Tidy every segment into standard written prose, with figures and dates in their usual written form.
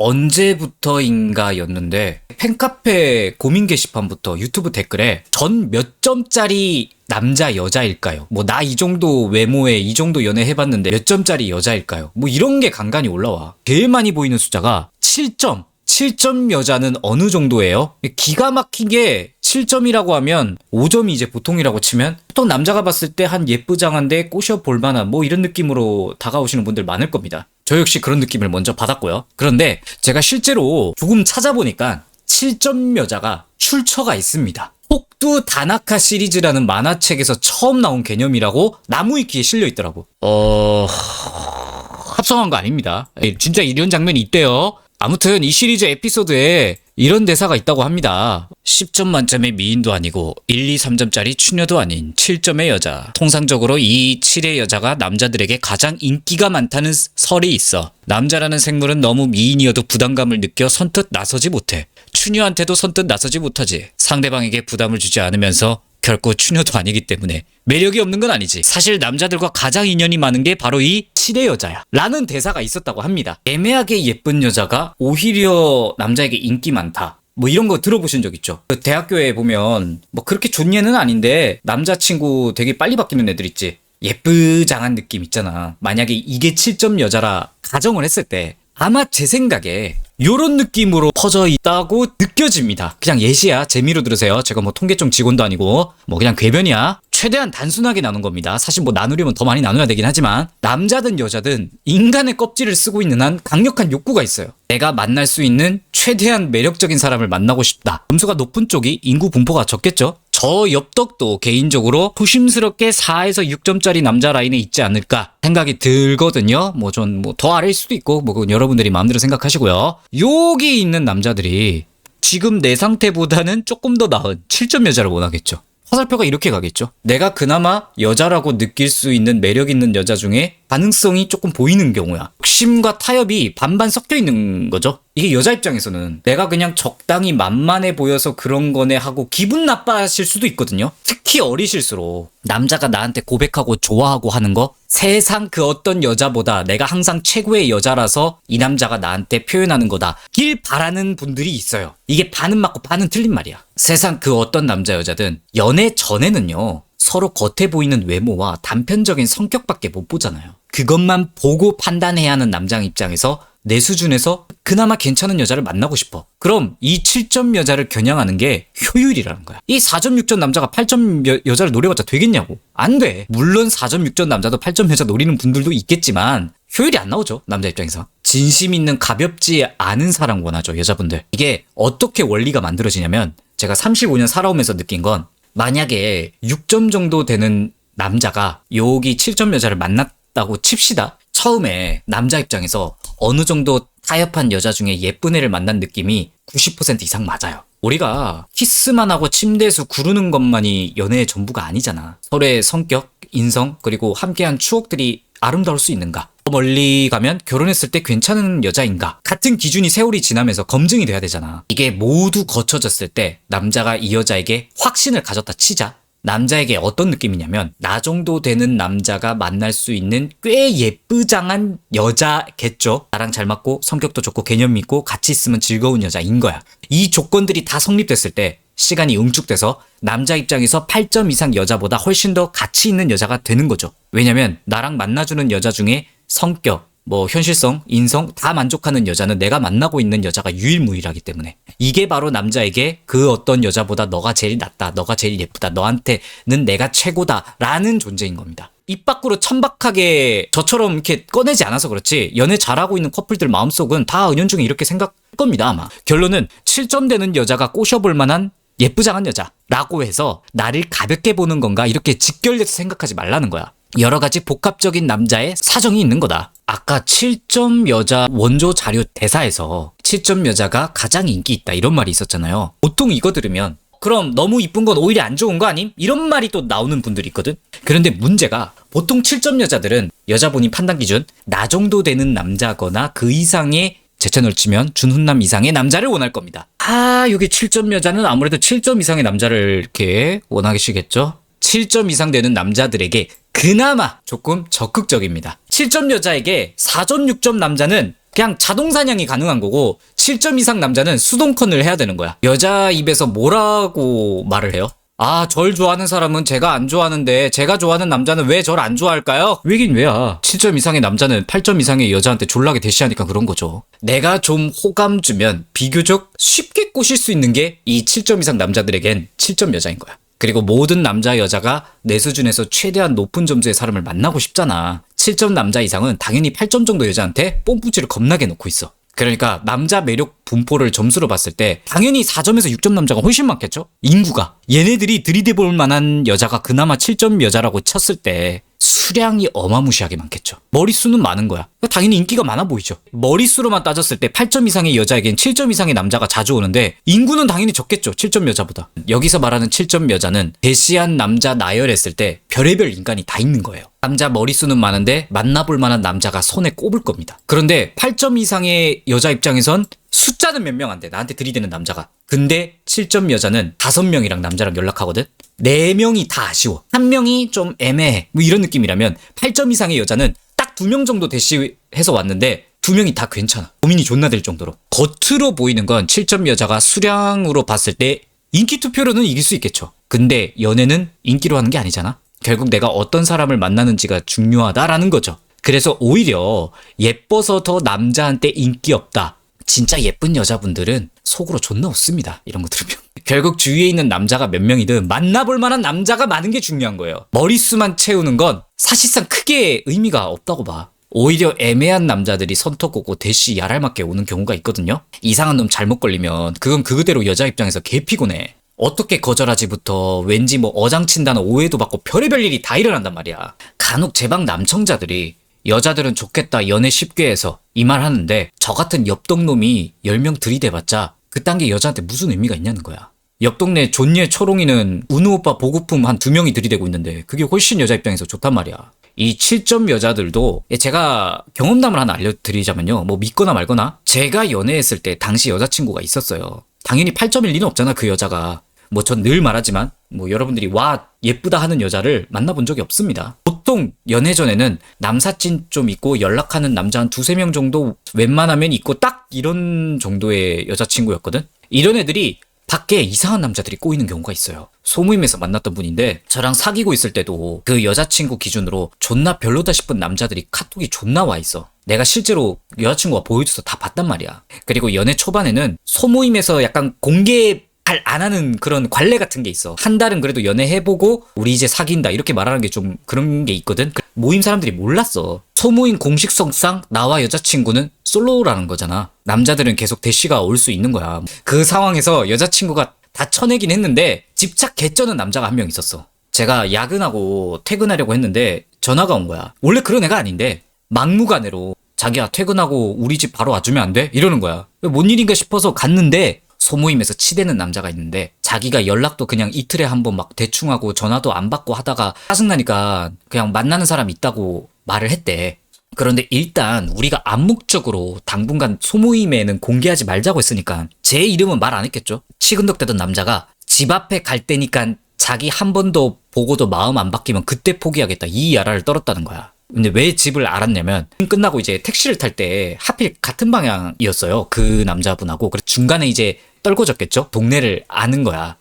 언제부터인가였는데 팬카페 고민 게시판부터 유튜브 댓글에 전 몇 점짜리 남자 여자일까요? 뭐 나 이 정도 외모에 이 정도 연애 해봤는데 몇 점짜리 여자일까요? 뭐 이런 게 간간히 올라와. 제일 많이 보이는 숫자가 7점. 7점 여자는 어느 정도예요? 기가 막히게 7점이라고 하면 5점이 이제 보통이라고 치면 보통 남자가 봤을 때 한 예쁘장한데 꼬셔볼 만한 뭐 이런 느낌으로 다가오시는 분들 많을 겁니다. 저 역시 그런 느낌을 먼저 받았고요. 그런데 제가 실제로 조금 찾아보니까 7점 여자가 출처가 있습니다. 혹두 다나카 시리즈라는 만화책에서 처음 나온 개념이라고 나무위키에 실려 있더라고. 합성한 거 아닙니다. 진짜 이런 장면이 있대요. 아무튼 이 시리즈 에피소드에 이런 대사가 있다고 합니다. 10점 만점의 미인도 아니고 1, 2, 3점짜리 추녀도 아닌 7점의 여자. 통상적으로 이 7의 여자가 남자들에게 가장 인기가 많다는 설이 있어. 남자라는 생물은 너무 미인이어도 부담감을 느껴 선뜻 나서지 못해. 추녀한테도 선뜻 나서지 못하지. 상대방에게 부담을 주지 않으면서 결코 추녀도 아니기 때문에 매력이 없는 건 아니지. 사실 남자들과 가장 인연이 많은 게 바로 이 7의 여자야 라는 대사가 있었다고 합니다. 애매하게 예쁜 여자가 오히려 남자에게 인기 많다, 뭐 이런 거 들어보신 적 있죠? 그 대학교에 보면 뭐 그렇게 좋은 애는 아닌데 남자친구 되게 빨리 바뀌는 애들 있지. 예쁘장한 느낌 있잖아. 만약에 이게 7점 여자라 가정을 했을 때 아마 제 생각에 요런 느낌으로 퍼져 있다고 느껴집니다. 그냥 예시야. 재미로 들으세요. 제가 뭐 통계청 직원도 아니고 뭐 그냥 궤변이야. 최대한 단순하게 나눈 겁니다. 사실 뭐 나누려면 더 많이 나눠야 되긴 하지만 남자든 여자든 인간의 껍질을 쓰고 있는 한 강력한 욕구가 있어요. 내가 만날 수 있는 최대한 매력적인 사람을 만나고 싶다. 점수가 높은 쪽이 인구 분포가 적겠죠? 저 엽떡도 개인적으로 조심스럽게 4에서 6점짜리 남자 라인에 있지 않을까 생각이 들거든요. 뭐 전 뭐 더 아래일 수도 있고 뭐 그건 여러분들이 마음대로 생각하시고요. 여기 있는 남자들이 지금 내 상태보다는 조금 더 나은 7점 여자를 원하겠죠. 화살표가 이렇게 가겠죠. 내가 그나마 여자라고 느낄 수 있는 매력 있는 여자 중에 가능성이 조금 보이는 경우야. 욕심과 타협이 반반 섞여 있는 거죠. 이게 여자 입장에서는 내가 그냥 적당히 만만해 보여서 그런 거네 하고 기분 나빠하실 수도 있거든요. 특히 어리실수록 남자가 나한테 고백하고 좋아하고 하는 거, 세상 그 어떤 여자보다 내가 항상 최고의 여자라서 이 남자가 나한테 표현하는 거다 길 바라는 분들이 있어요. 이게 반은 맞고 반은 틀린 말이야. 세상 그 어떤 남자 여자든 연애 전에는요, 서로 겉에 보이는 외모와 단편적인 성격밖에 못 보잖아요. 그것만 보고 판단해야 하는 남자 입장에서 내 수준에서 그나마 괜찮은 여자를 만나고 싶어. 그럼 이 7점 여자를 겨냥하는 게 효율이라는 거야. 이 4점 6점 남자가 8점 여자를 노려봤자 되겠냐고. 안 돼. 물론 4점 6점 남자도 8점 여자 노리는 분들도 있겠지만 효율이 안 나오죠, 남자 입장에서. 진심 있는 가볍지 않은 사랑 원하죠, 여자분들. 이게 어떻게 원리가 만들어지냐면 제가 35년 살아오면서 느낀 건, 만약에 6점 정도 되는 남자가 여기 7점 여자를 만났다고 칩시다. 처음에 남자 입장에서 어느 정도 타협한 여자 중에 예쁜 애를 만난 느낌이 90% 이상 맞아요. 우리가 키스만 하고 침대에서 구르는 것만이 연애의 전부가 아니잖아. 서로의 성격, 인성, 그리고 함께한 추억들이 아름다울 수 있는가? 더 멀리 가면 결혼했을 때 괜찮은 여자인가? 같은 기준이 세월이 지나면서 검증이 돼야 되잖아. 이게 모두 거쳐졌을 때 남자가 이 여자에게 확신을 가졌다 치자. 남자에게 어떤 느낌이냐면 나 정도 되는 남자가 만날 수 있는 꽤 예쁘장한 여자겠죠. 나랑 잘 맞고 성격도 좋고 개념 있고 같이 있으면 즐거운 여자인 거야. 이 조건들이 다 성립됐을 때 시간이 응축돼서 남자 입장에서 8점 이상 여자보다 훨씬 더 가치 있는 여자가 되는 거죠. 왜냐면 나랑 만나주는 여자 중에 성격, 뭐 현실성, 인성 다 만족하는 여자는 내가 만나고 있는 여자가 유일무이하기 때문에. 이게 바로 남자에게 그 어떤 여자보다 너가 제일 낫다, 너가 제일 예쁘다, 너한테는 내가 최고다 라는 존재인 겁니다. 입 밖으로 천박하게 저처럼 이렇게 꺼내지 않아서 그렇지 연애 잘하고 있는 커플들 마음속은 다 은연중에 이렇게 생각할 겁니다. 아마 결론은 7점 되는 여자가 꼬셔볼 만한 예쁘장한 여자라고 해서 나를 가볍게 보는 건가 이렇게 직결돼서 생각하지 말라는 거야. 여러 가지 복합적인 남자의 사정이 있는 거다. 아까 7점 여자 원조 자료 대사에서 7점 여자가 가장 인기 있다 이런 말이 있었잖아요. 보통 이거 들으면 그럼 너무 이쁜 건 오히려 안 좋은 거 아님? 이런 말이 또 나오는 분들이 있거든. 그런데 문제가 보통 7점 여자들은 여자분이 판단 기준 나 정도 되는 남자거나 그 이상의 제 채널 치면 준훈남 이상의 남자를 원할 겁니다. 여기 7점 여자는 아무래도 7점 이상의 남자를 이렇게 원하시겠죠? 7점 이상 되는 남자들에게 그나마 조금 적극적입니다. 7점 여자에게 4점 6점 남자는 그냥 자동 사냥이 가능한 거고 7점 이상 남자는 수동컨을 해야 되는 거야. 여자 입에서 뭐라고 말을 해요? 아, 절 좋아하는 사람은 제가 안 좋아하는데 제가 좋아하는 남자는 왜 절 안 좋아할까요? 왜긴 왜야. 7점 이상의 남자는 8점 이상의 여자한테 졸라게 대시하니까 그런 거죠. 내가 좀 호감 주면 비교적 쉽게 꼬실 수 있는 게 이 7점 이상 남자들에겐 7점 여자인 거야. 그리고 모든 남자 여자가 내 수준에서 최대한 높은 점수의 사람을 만나고 싶잖아. 7점 남자 이상은 당연히 8점 정도 여자한테 뽐뿌지를 겁나게 놓고 있어. 그러니까 남자 매력 분포를 점수로 봤을 때 당연히 4점에서 6점 남자가 훨씬 많겠죠? 인구가. 얘네들이 들이대볼 만한 여자가 그나마 7점 여자라고 쳤을 때 수량이 어마무시하게 많겠죠. 머릿수는 많은 거야. 당연히 인기가 많아 보이죠. 머릿수로만 따졌을 때 8점 이상의 여자에겐 7점 이상의 남자가 자주 오는데 인구는 당연히 적겠죠. 7점 여자보다. 여기서 말하는 7점 여자는 대시한 남자 나열했을 때 별의별 인간이 다 있는 거예요. 남자 머릿수는 많은데 만나볼 만한 남자가 손에 꼽을 겁니다. 그런데 8점 이상의 여자 입장에선 숫자는 몇 명 안 돼. 나한테 들이대는 남자가. 근데 7점 여자는 5명이랑 남자랑 연락하거든? 4명이 다 아쉬워. 1명이 좀 애매해. 뭐 이런 느낌이라면 8점 이상의 여자는 딱 2명 정도 대시해서 왔는데 2명이 다 괜찮아. 고민이 존나 될 정도로. 겉으로 보이는 건 7점 여자가 수량으로 봤을 때 인기 투표로는 이길 수 있겠죠. 근데 연애는 인기로 하는 게 아니잖아. 결국 내가 어떤 사람을 만나는지가 중요하다라는 거죠. 그래서 오히려 예뻐서 더 남자한테 인기 없다. 진짜 예쁜 여자분들은 속으로 존나 웃습니다. 이런 거 들으면. 결국 주위에 있는 남자가 몇 명이든 만나볼 만한 남자가 많은 게 중요한 거예요. 머릿수만 채우는 건 사실상 크게 의미가 없다고 봐. 오히려 애매한 남자들이 손톱 꽂고 대시 야랄맞게 오는 경우가 있거든요. 이상한 놈 잘못 걸리면 그건 그대로 여자 입장에서 개 피곤해. 어떻게 거절하지부터 왠지 뭐 어장친다는 오해도 받고 별의별 일이 다 일어난단 말이야. 간혹 제방 남청자들이 여자들은 좋겠다 연애 쉽게 해서 이 말 하는데 저 같은 옆동놈이 10명 들이대봤자 그딴 게 여자한테 무슨 의미가 있냐는 거야. 옆 동네 존예 초롱이는 은우 오빠 보급품 한 2명이 들이대고 있는데 그게 훨씬 여자 입장에서 좋단 말이야. 이 7점 여자들도 제가 경험담을 하나 알려드리자면요. 뭐 믿거나 말거나 제가 연애했을 때 당시 여자친구가 있었어요. 당연히 8점일 리는 없잖아 그 여자가. 뭐 전 늘 말하지만 뭐 여러분들이 와 예쁘다 하는 여자를 만나본 적이 없습니다. 보통 연애 전에는 남사친 좀 있고 연락하는 남자 한 2-3명 정도 웬만하면 있고 딱 이런 정도의 여자친구였거든. 이런 애들이 밖에 이상한 남자들이 꼬이는 경우가 있어요. 소모임에서 만났던 분인데 저랑 사귀고 있을 때도 그 여자친구 기준으로 존나 별로다 싶은 남자들이 카톡이 존나 와 있어. 내가 실제로 여자친구가 보여줘서 다 봤단 말이야. 그리고 연애 초반에는 소모임에서 약간 공개 잘 안 하는 그런 관례 같은 게 있어. 한 달은 그래도 연애해보고 우리 이제 사귄다 이렇게 말하는 게 좀 그런 게 있거든. 모임 사람들이 몰랐어. 소모임 공식성상 나와 여자친구는 솔로라는 거잖아. 남자들은 계속 대시가 올 수 있는 거야. 그 상황에서 여자친구가 다 쳐내긴 했는데 집착 개쩌는 남자가 한 명 있었어. 제가 야근하고 퇴근하려고 했는데 전화가 온 거야. 원래 그런 애가 아닌데 막무가내로 자기야 퇴근하고 우리 집 바로 와주면 안 돼? 이러는 거야. 뭔 일인가 싶어서 갔는데 소모임에서 치대는 남자가 있는데 자기가 연락도 그냥 이틀에 한 번 막 대충 하고 전화도 안 받고 하다가 짜증나니까 그냥 만나는 사람 있다고 말을 했대. 그런데 일단 우리가 암묵적으로 당분간 소모임에는 공개하지 말자고 했으니까 제 이름은 말 안 했겠죠. 치근덕대던 남자가 집 앞에 갈 때니까 자기 한 번 더 보고도 마음 안 바뀌면 그때 포기하겠다 이 야라를 떨었다는 거야. 근데 왜 집을 알았냐면 끝나고 이제 택시를 탈 때 하필 같은 방향이었어요. 그 남자분하고. 그래서 중간에 이제 떨궈졌겠죠? 동네를 아는 거야.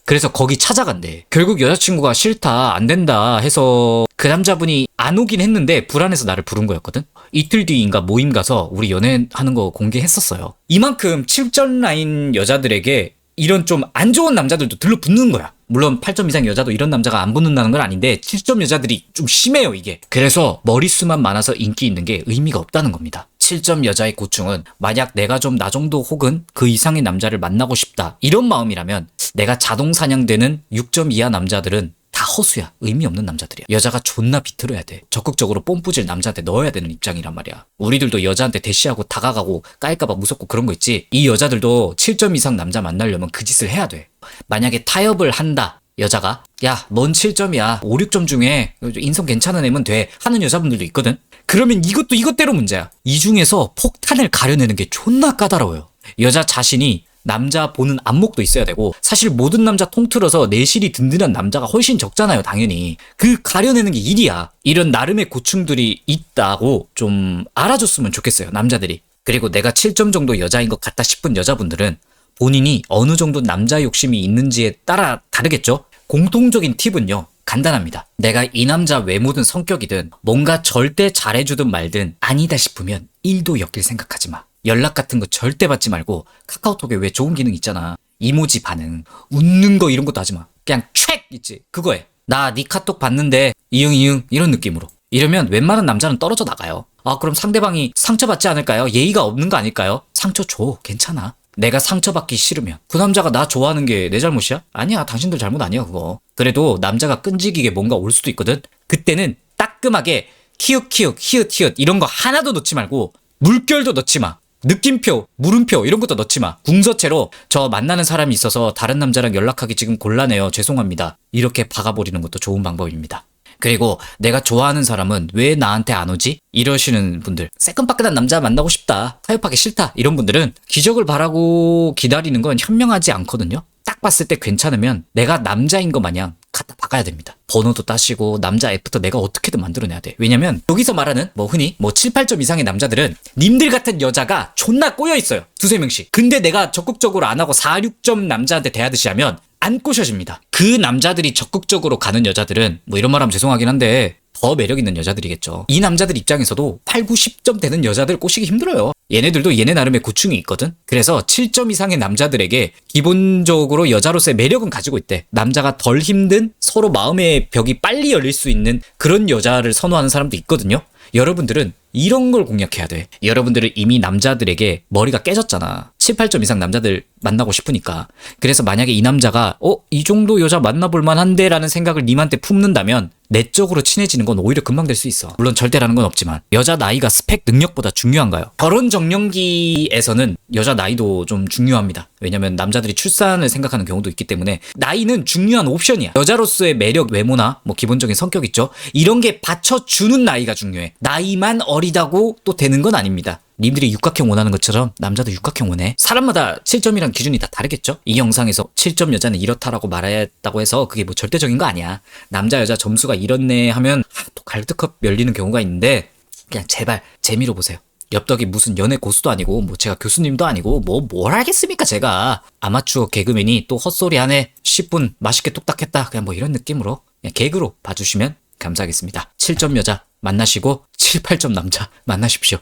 그래서 거기 찾아간대. 결국 여자친구가 싫다 안 된다 해서 그 남자분이 안 오긴 했는데 불안해서 나를 부른 거였거든. 이틀 뒤인가 모임 가서 우리 연애하는 거 공개했었어요. 이만큼 7점 라인 여자들에게 이런 좀 안 좋은 남자들도 들러붙는 거야. 물론 8점 이상 여자도 이런 남자가 안 붙는다는 건 아닌데 7점 여자들이 좀 심해요 이게. 그래서 머릿수만 많아서 인기 있는 게 의미가 없다는 겁니다. 7점 여자의 고충은 만약 내가 좀 나 정도 혹은 그 이상의 남자를 만나고 싶다 이런 마음이라면 내가 자동 사냥되는 6점 이하 남자들은 다 허수야. 의미 없는 남자들이야. 여자가 존나 비틀어야 돼. 적극적으로 뽐뿌질 남자한테 넣어야 되는 입장이란 말이야. 우리들도 여자한테 대시하고 다가가고 까일까봐 무섭고 그런 거 있지. 이 여자들도 7점 이상 남자 만나려면 그 짓을 해야 돼. 만약에 타협을 한다. 여자가 야, 넌 7점이야. 5, 6점 중에 인성 괜찮은 애면 돼. 하는 여자분들도 있거든. 그러면 이것도 이것대로 문제야. 이 중에서 폭탄을 가려내는 게 존나 까다로워요. 여자 자신이 남자 보는 안목도 있어야 되고 사실 모든 남자 통틀어서 내실이 든든한 남자가 훨씬 적잖아요. 당연히. 그 가려내는 게 일이야. 이런 나름의 고충들이 있다고 좀 알아줬으면 좋겠어요. 남자들이. 그리고 내가 7점 정도 여자인 것 같다 싶은 여자분들은 본인이 어느 정도 남자 욕심이 있는지에 따라 다르겠죠? 공통적인 팁은요, 간단합니다. 내가 이 남자 외모든 성격이든 뭔가 절대 잘해주든 말든 아니다 싶으면 1도 엮일 생각하지 마. 연락 같은 거 절대 받지 말고 카카오톡에 왜 좋은 기능 있잖아. 이모지 반응, 웃는 거 이런 것도 하지 마. 그냥 책 있지. 그거 해. 나 네 카톡 봤는데 이응 이런 느낌으로. 이러면 웬만한 남자는 떨어져 나가요. 아, 그럼 상대방이 상처받지 않을까요? 예의가 없는 거 아닐까요? 상처 줘. 괜찮아. 내가 상처받기 싫으면 그 남자가 나 좋아하는 게 내 잘못이야? 아니야. 당신들 잘못 아니야 그거. 그래도 남자가 끈질기게 뭔가 올 수도 있거든. 그때는 따끔하게 키읔키읔 히읗히읗 이런 거 하나도 넣지 말고 물결도 넣지 마. 느낌표, 물음표 이런 것도 넣지 마. 궁서체로 저 만나는 사람이 있어서 다른 남자랑 연락하기 지금 곤란해요. 죄송합니다. 이렇게 박아버리는 것도 좋은 방법입니다. 그리고 내가 좋아하는 사람은 왜 나한테 안 오지? 이러시는 분들, 새끈빠끈한 남자 만나고 싶다, 타협하기 싫다 이런 분들은 기적을 바라고 기다리는 건 현명하지 않거든요. 딱 봤을 때 괜찮으면 내가 남자인 거 마냥 갖다 박아야 됩니다. 번호도 따시고 남자 애프터 내가 어떻게든 만들어내야 돼. 왜냐면 여기서 말하는 흔히 7, 8점 이상의 남자들은 님들 같은 여자가 존나 꼬여있어요. 두세 명씩. 근데 내가 적극적으로 안 하고 4, 6점 남자한테 대하듯이 하면 안 꼬셔집니다. 그 남자들이 적극적으로 가는 여자들은 이런 말 하면 죄송하긴 한데 더 매력 있는 여자들이겠죠. 이 남자들 입장에서도 8, 9, 10점 되는 여자들 꼬시기 힘들어요. 얘네들도 얘네 나름의 고충이 있거든. 그래서 7점 이상의 남자들에게 기본적으로 여자로서의 매력은 가지고 있대. 남자가 덜 힘든, 서로 마음의 벽이 빨리 열릴 수 있는 그런 여자를 선호하는 사람도 있거든요. 여러분들은 이런 걸 공략해야 돼. 여러분들은 이미 남자들에게 머리가 깨졌잖아. 7, 8점 이상 남자들 만나고 싶으니까. 그래서 만약에 이 남자가 이 정도 여자 만나볼 만한데 라는 생각을 님한테 품는다면 내적으로 친해지는 건 오히려 금방 될 수 있어. 물론 절대라는 건 없지만 여자 나이가 스펙 능력보다 중요한가요? 결혼 정년기에서는 여자 나이도 좀 중요합니다. 왜냐면 남자들이 출산을 생각하는 경우도 있기 때문에 나이는 중요한 옵션이야. 여자로서의 매력, 외모나 기본적인 성격 있죠? 이런 게 받쳐주는 나이가 중요해. 나이만 어리다고 또 되는 건 아닙니다. 님들이 육각형 원하는 것처럼 남자도 육각형 원해. 사람마다 7점이란 기준이 다 다르겠죠? 이 영상에서 7점 여자는 이렇다라고 말했다고 해서 그게 절대적인 거 아니야. 남자 여자 점수가 이렇네 하면 또 갈드컵 열리는 경우가 있는데 그냥 제발 재미로 보세요. 엽떡이 무슨 연애 고수도 아니고 제가 교수님도 아니고 뭘 알겠습니까 제가. 아마추어 개그맨이 또 헛소리 하네 10분 맛있게 뚝딱했다 그냥 이런 느낌으로 그냥 개그로 봐주시면 감사하겠습니다. 7점 여자 만나시고 7, 8점 남자 만나십시오.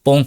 뽕.